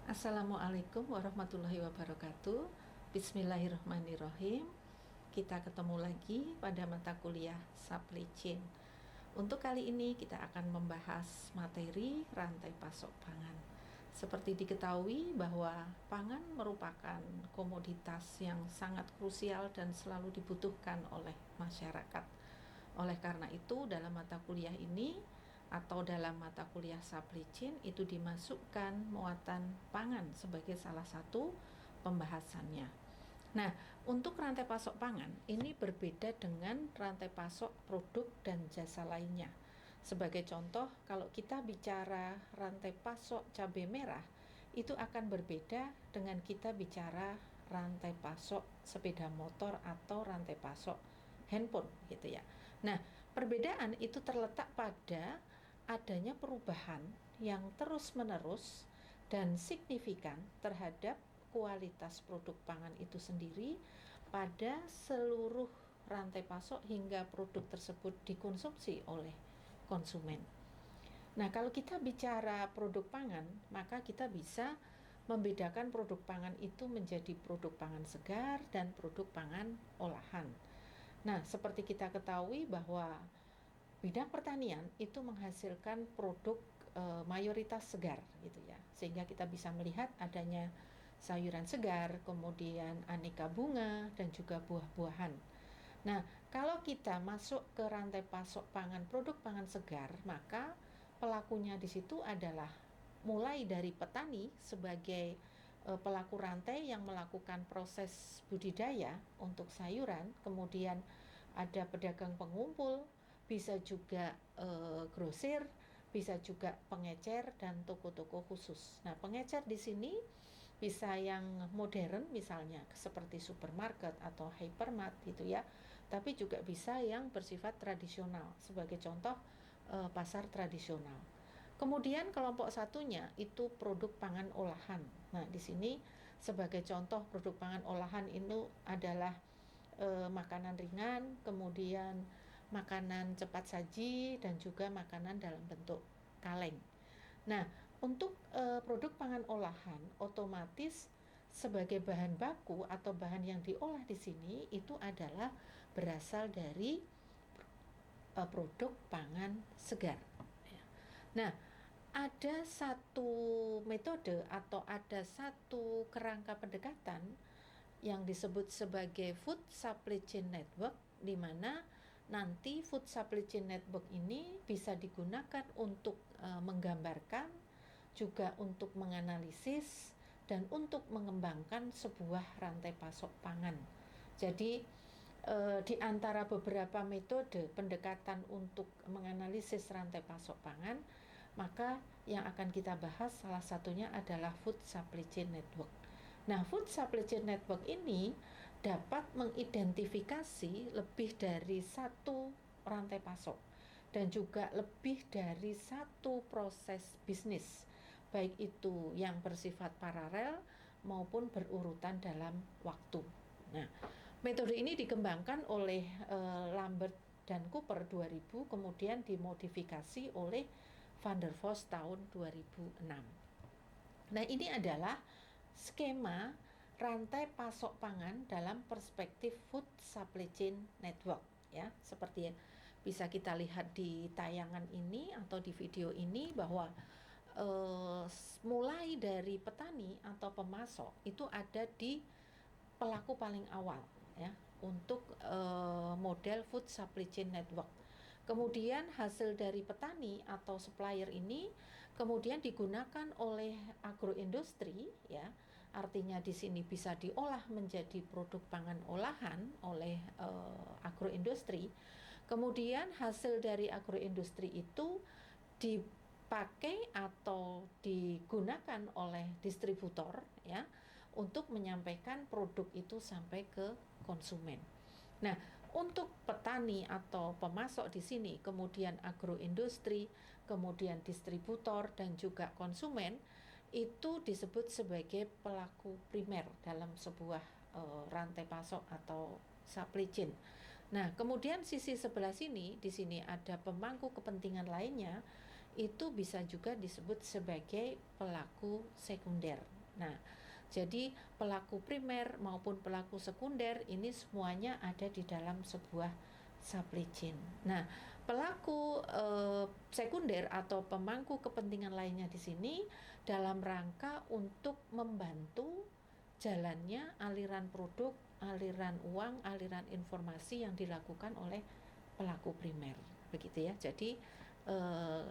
Assalamualaikum warahmatullahi wabarakatuh. Bismillahirrahmanirrahim. Kita ketemu lagi pada mata kuliah Supply Chain. Untuk kali ini kita akan membahas materi rantai pasok pangan. Seperti diketahui bahwa pangan merupakan komoditas yang sangat krusial dan selalu dibutuhkan oleh masyarakat. Oleh karena itu, dalam mata kuliah ini atau dalam mata kuliah supply chain itu dimasukkan muatan pangan sebagai salah satu pembahasannya. Nah, untuk rantai pasok pangan ini berbeda dengan rantai pasok produk dan jasa lainnya. Sebagai contoh, kalau kita bicara rantai pasok cabai merah, itu akan berbeda dengan kita bicara rantai pasok sepeda motor atau rantai pasok handphone gitu ya. Nah, perbedaan itu terletak pada adanya perubahan yang terus-menerus dan signifikan terhadap kualitas produk pangan itu sendiri pada seluruh rantai pasok hingga produk tersebut dikonsumsi oleh konsumen. Nah, kalau kita bicara produk pangan, maka kita bisa membedakan produk pangan itu menjadi produk pangan segar dan produk pangan olahan. Nah, seperti kita ketahui bahwa bidang pertanian itu menghasilkan produk mayoritas segar gitu ya, sehingga kita bisa melihat adanya sayuran segar, kemudian aneka bunga dan juga buah-buahan. Nah, kalau kita masuk ke rantai pasok pangan produk pangan segar, maka pelakunya di situ adalah mulai dari petani sebagai pelaku rantai yang melakukan proses budidaya untuk sayuran, kemudian ada pedagang pengumpul, bisa juga grosir, bisa juga pengecer dan toko-toko khusus. Nah, pengecer di sini bisa yang modern misalnya seperti supermarket atau hypermart gitu ya, tapi juga bisa yang bersifat tradisional, sebagai contoh pasar tradisional. Kemudian kelompok satunya itu produk pangan olahan. Nah, di sini sebagai contoh produk pangan olahan itu adalah makanan ringan, kemudian makanan cepat saji dan juga makanan dalam bentuk kaleng. Nah, untuk produk pangan olahan otomatis sebagai bahan baku atau bahan yang diolah di sini itu adalah berasal dari produk pangan segar. Nah, ada satu metode atau ada satu kerangka pendekatan yang disebut sebagai food supply chain network, di mana nanti food supply chain network ini bisa digunakan untuk menggambarkan, juga untuk menganalisis dan untuk mengembangkan sebuah rantai pasok pangan. Jadi di antara beberapa metode pendekatan untuk menganalisis rantai pasok pangan, maka yang akan kita bahas salah satunya adalah food supply chain network. Nah, food supply chain network ini dapat mengidentifikasi lebih dari satu rantai pasok dan juga lebih dari satu proses bisnis, baik itu yang bersifat paralel maupun berurutan dalam waktu. Nah, metode ini dikembangkan oleh Lambert dan Cooper 2000, kemudian dimodifikasi oleh Van der Vos tahun 2006. Nah, ini adalah skema rantai pasok pangan dalam perspektif food supply chain network ya, seperti yang bisa kita lihat di tayangan ini atau di video ini bahwa mulai dari petani atau pemasok itu ada di pelaku paling awal ya untuk model food supply chain network. Kemudian hasil dari petani atau supplier ini kemudian digunakan oleh agroindustri ya. Artinya di sini bisa diolah menjadi produk pangan olahan oleh agroindustri. Kemudian hasil dari agroindustri itu dipakai atau digunakan oleh distributor ya untuk menyampaikan produk itu sampai ke konsumen. Nah, untuk petani atau pemasok di sini, kemudian agroindustri, kemudian distributor dan juga konsumen itu disebut sebagai pelaku primer dalam sebuah rantai pasok atau supply chain. Nah, kemudian sisi sebelah sini, di sini ada pemangku kepentingan lainnya, itu bisa juga disebut sebagai pelaku sekunder. Nah, jadi pelaku primer maupun pelaku sekunder ini semuanya ada di dalam sebuah supply chain. Nah, pelaku sekunder atau pemangku kepentingan lainnya di sini dalam rangka untuk membantu jalannya aliran produk, aliran uang, aliran informasi yang dilakukan oleh pelaku primer, begitu ya. Jadi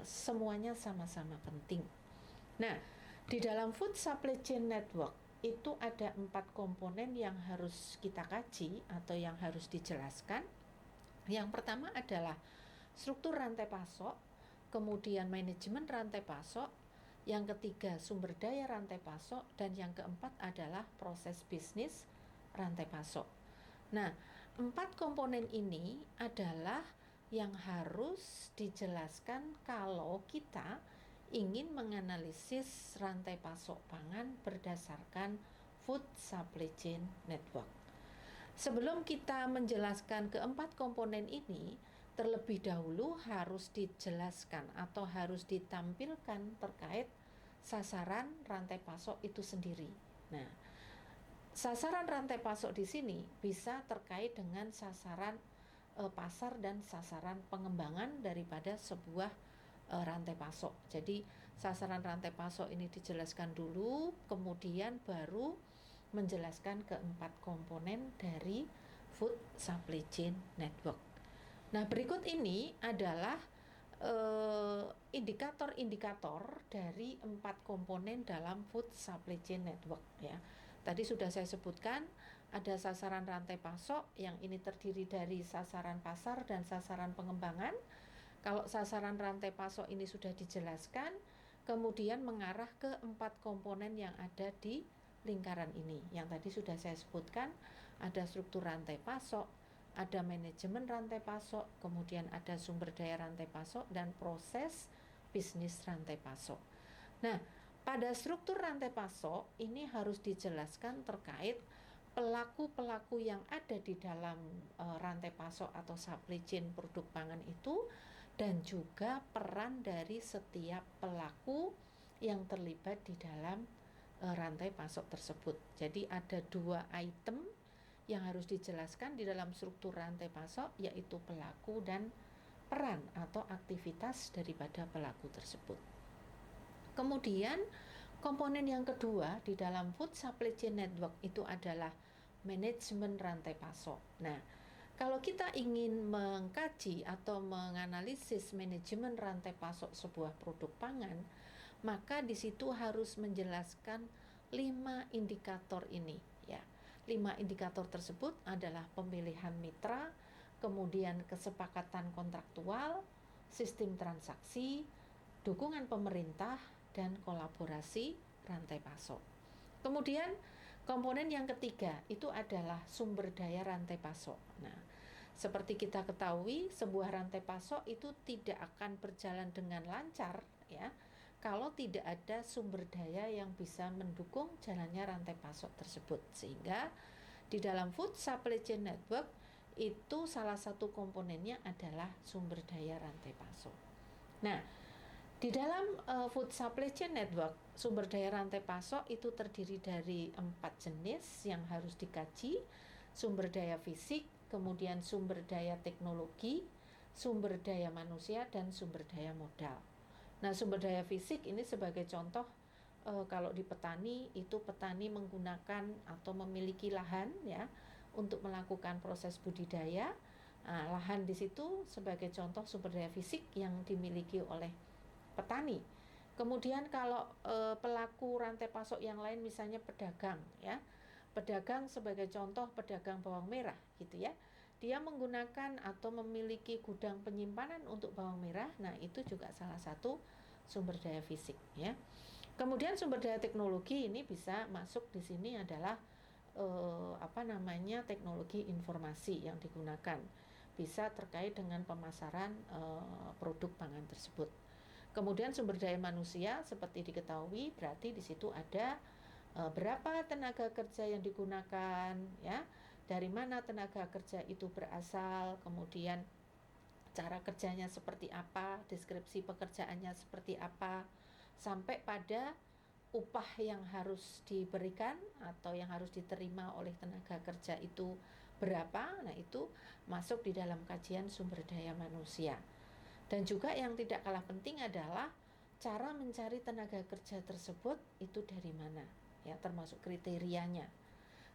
semuanya sama-sama penting. Nah, di dalam food supply chain network itu ada 4 komponen yang harus kita kaji atau yang harus dijelaskan. Yang pertama adalah struktur rantai pasok, kemudian manajemen rantai pasok, yang ketiga sumber daya rantai pasok, dan yang keempat adalah proses bisnis rantai pasok. Nah, 4 komponen ini adalah yang harus dijelaskan kalau kita ingin menganalisis rantai pasok pangan berdasarkan food supply chain network. Sebelum kita menjelaskan keempat komponen ini, terlebih dahulu harus dijelaskan atau harus ditampilkan terkait sasaran rantai pasok itu sendiri. Nah, sasaran rantai pasok di sini bisa terkait dengan sasaran pasar dan sasaran pengembangan daripada sebuah rantai pasok. Jadi sasaran rantai pasok ini dijelaskan dulu, kemudian baru menjelaskan keempat komponen dari food supply chain network. Nah, berikut ini adalah indikator-indikator dari 4 komponen dalam food supply chain network ya. Tadi sudah saya sebutkan ada sasaran rantai pasok yang ini terdiri dari sasaran pasar dan sasaran pengembangan. Kalau sasaran rantai pasok ini sudah dijelaskan, kemudian mengarah ke 4 komponen yang ada di lingkaran ini. Yang tadi sudah saya sebutkan, ada struktur rantai pasok, ada manajemen rantai pasok, kemudian ada sumber daya rantai pasok, dan proses bisnis rantai pasok. Nah, pada struktur rantai pasok ini harus dijelaskan terkait pelaku-pelaku yang ada di dalam rantai pasok atau supply chain produk pangan itu, dan juga peran dari setiap pelaku yang terlibat di dalam rantai pasok tersebut. Jadi ada 2 item yang harus dijelaskan di dalam struktur rantai pasok, yaitu pelaku dan peran atau aktivitas daripada pelaku tersebut. Kemudian komponen yang kedua di dalam food supply chain network itu adalah manajemen rantai pasok. Nah, kalau kita ingin mengkaji atau menganalisis manajemen rantai pasok sebuah produk pangan, maka di situ harus menjelaskan 5 indikator ini ya. 5 indikator tersebut adalah pemilihan mitra, kemudian kesepakatan kontraktual, sistem transaksi, dukungan pemerintah, dan kolaborasi rantai pasok. Kemudian komponen yang ketiga itu adalah sumber daya rantai pasok. Nah, seperti kita ketahui, sebuah rantai pasok itu tidak akan berjalan dengan lancar ya kalau tidak ada sumber daya yang bisa mendukung jalannya rantai pasok tersebut. Sehingga di dalam food supply chain network itu salah satu komponennya adalah sumber daya rantai pasok. Nah, di dalam food supply chain network, sumber daya rantai pasok itu terdiri dari 4 jenis yang harus dikaji: sumber daya fisik, kemudian sumber daya teknologi, sumber daya manusia, dan sumber daya modal. Nah, sumber daya fisik ini sebagai contoh, kalau di petani itu petani menggunakan atau memiliki lahan ya untuk melakukan proses budidaya. Nah, lahan di situ sebagai contoh sumber daya fisik yang dimiliki oleh petani. Kemudian kalau pelaku rantai pasok yang lain misalnya pedagang ya. Pedagang sebagai contoh pedagang bawang merah gitu ya. Dia menggunakan atau memiliki gudang penyimpanan untuk bawang merah. Nah, itu juga salah satu sumber daya fisik ya. Kemudian sumber daya teknologi ini bisa masuk di sini adalah teknologi informasi yang digunakan. Bisa terkait dengan pemasaran produk pangan tersebut. Kemudian sumber daya manusia seperti diketahui berarti di situ ada berapa tenaga kerja yang digunakan ya, dari mana tenaga kerja itu berasal, kemudian cara kerjanya seperti apa, deskripsi pekerjaannya seperti apa, sampai pada upah yang harus diberikan atau yang harus diterima oleh tenaga kerja itu berapa. Nah, itu masuk di dalam kajian sumber daya manusia. Dan juga yang tidak kalah penting adalah cara mencari tenaga kerja tersebut itu dari mana, ya, termasuk kriterianya.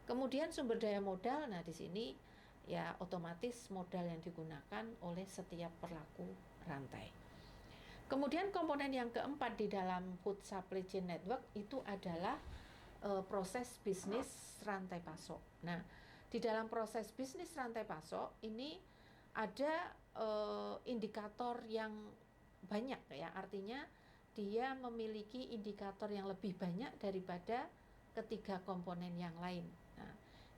Kemudian sumber daya modal, nah di sini ya otomatis modal yang digunakan oleh setiap pelaku rantai. Kemudian komponen yang keempat di dalam food supply chain network itu adalah proses bisnis rantai pasok. Nah, di dalam proses bisnis rantai pasok ini ada indikator yang banyak, ya, artinya dia memiliki indikator yang lebih banyak daripada ketiga komponen yang lain. Nah,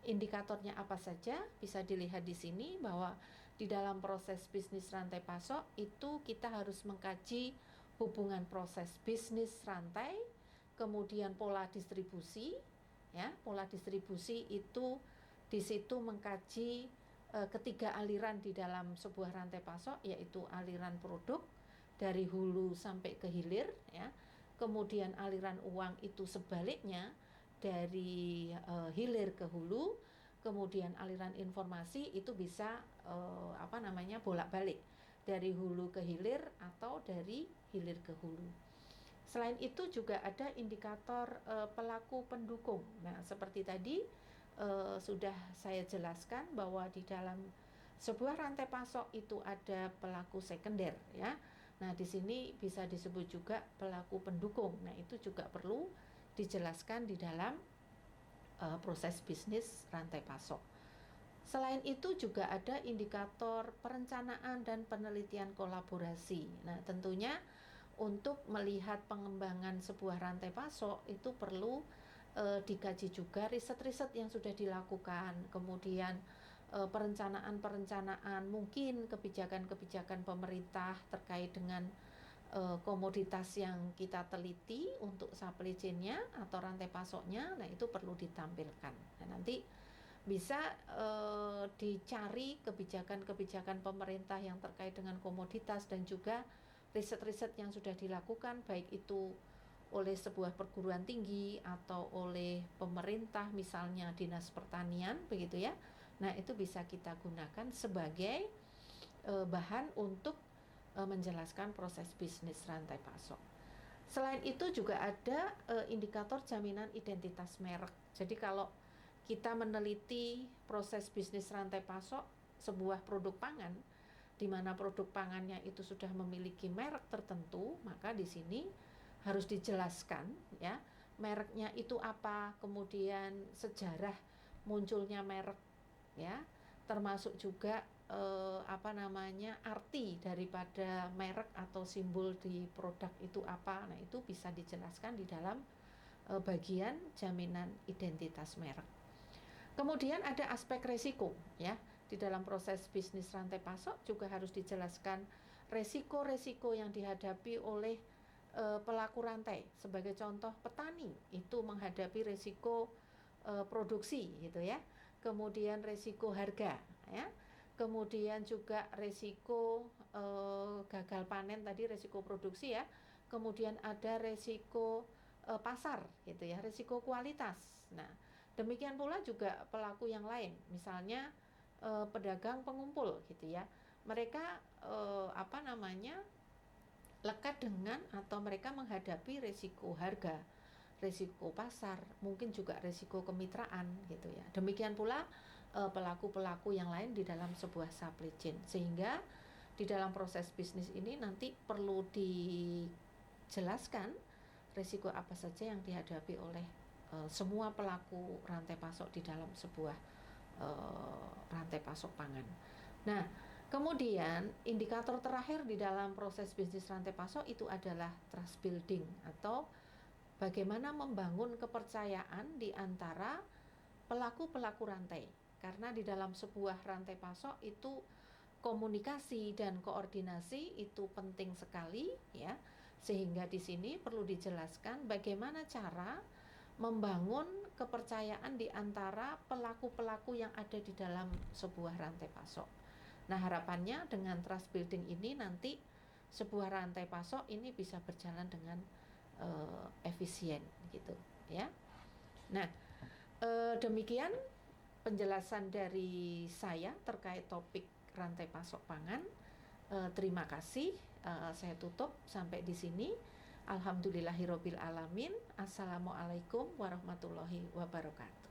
indikatornya apa saja bisa dilihat di sini, bahwa di dalam proses bisnis rantai pasok itu kita harus mengkaji hubungan proses bisnis rantai, kemudian pola distribusi, ya, pola distribusi itu di situ mengkaji ketiga aliran di dalam sebuah rantai pasok, yaitu aliran produk dari hulu sampai ke hilir, ya. Kemudian aliran uang itu sebaliknya dari hilir ke hulu. Kemudian aliran informasi itu bisa bolak-balik dari hulu ke hilir atau dari hilir ke hulu. Selain itu juga ada indikator pelaku pendukung. Nah, seperti tadi sudah saya jelaskan bahwa di dalam sebuah rantai pasok itu ada pelaku sekunder, ya. Nah, di sini bisa disebut juga pelaku pendukung. Nah, itu juga perlu dijelaskan di dalam proses bisnis rantai pasok. Selain itu juga ada indikator perencanaan dan penelitian kolaborasi. Nah, tentunya untuk melihat pengembangan sebuah rantai pasok itu perlu dikaji juga riset-riset yang sudah dilakukan, kemudian perencanaan-perencanaan, mungkin kebijakan-kebijakan pemerintah terkait dengan komoditas yang kita teliti untuk supply chain-nya atau rantai pasoknya. Nah, itu perlu ditampilkan. Nah, nanti bisa dicari kebijakan-kebijakan pemerintah yang terkait dengan komoditas dan juga riset-riset yang sudah dilakukan, baik itu oleh sebuah perguruan tinggi atau oleh pemerintah, misalnya Dinas Pertanian, begitu ya. Nah, itu bisa kita gunakan sebagai bahan untuk menjelaskan proses bisnis rantai pasok. Selain itu juga ada indikator jaminan identitas merek. Jadi kalau kita meneliti proses bisnis rantai pasok sebuah produk pangan, di mana produk pangannya itu sudah memiliki merek tertentu, maka di sini harus dijelaskan, ya, mereknya itu apa, kemudian sejarah munculnya merek, ya, termasuk juga arti daripada merek atau simbol di produk itu apa. Nah, itu bisa dijelaskan di dalam bagian jaminan identitas merek. Kemudian ada aspek resiko, ya. Di dalam proses bisnis rantai pasok juga harus dijelaskan resiko-resiko yang dihadapi oleh pelaku rantai. Sebagai contoh, petani itu menghadapi resiko produksi, gitu ya. Kemudian resiko harga, ya. Kemudian juga resiko gagal panen tadi, resiko produksi, ya. Kemudian ada resiko pasar, gitu ya, resiko kualitas. Nah, demikian pula juga pelaku yang lain, misalnya pedagang pengumpul, gitu ya. Mereka lekat dengan atau mereka menghadapi resiko harga, resiko pasar, mungkin juga resiko kemitraan, gitu ya. Demikian pula pelaku-pelaku yang lain di dalam sebuah supply chain. Sehingga di dalam proses bisnis ini nanti perlu dijelaskan resiko apa saja yang dihadapi oleh semua pelaku rantai pasok di dalam sebuah rantai pasok pangan. Nah, kemudian indikator terakhir di dalam proses bisnis rantai pasok itu adalah trust building, atau bagaimana membangun kepercayaan di antara pelaku-pelaku rantai. Karena di dalam sebuah rantai pasok itu komunikasi dan koordinasi itu penting sekali, ya. Sehingga di sini perlu dijelaskan bagaimana cara membangun kepercayaan di antara pelaku-pelaku yang ada di dalam sebuah rantai pasok. Nah, harapannya dengan trust building ini nanti sebuah rantai pasok ini bisa berjalan dengan efisien gitu ya. Nah, demikian penjelasan dari saya terkait topik rantai pasok pangan. Terima kasih. Saya tutup sampai di sini. Alhamdulillahirabbil alamin. Assalamualaikum warahmatullahi wabarakatuh.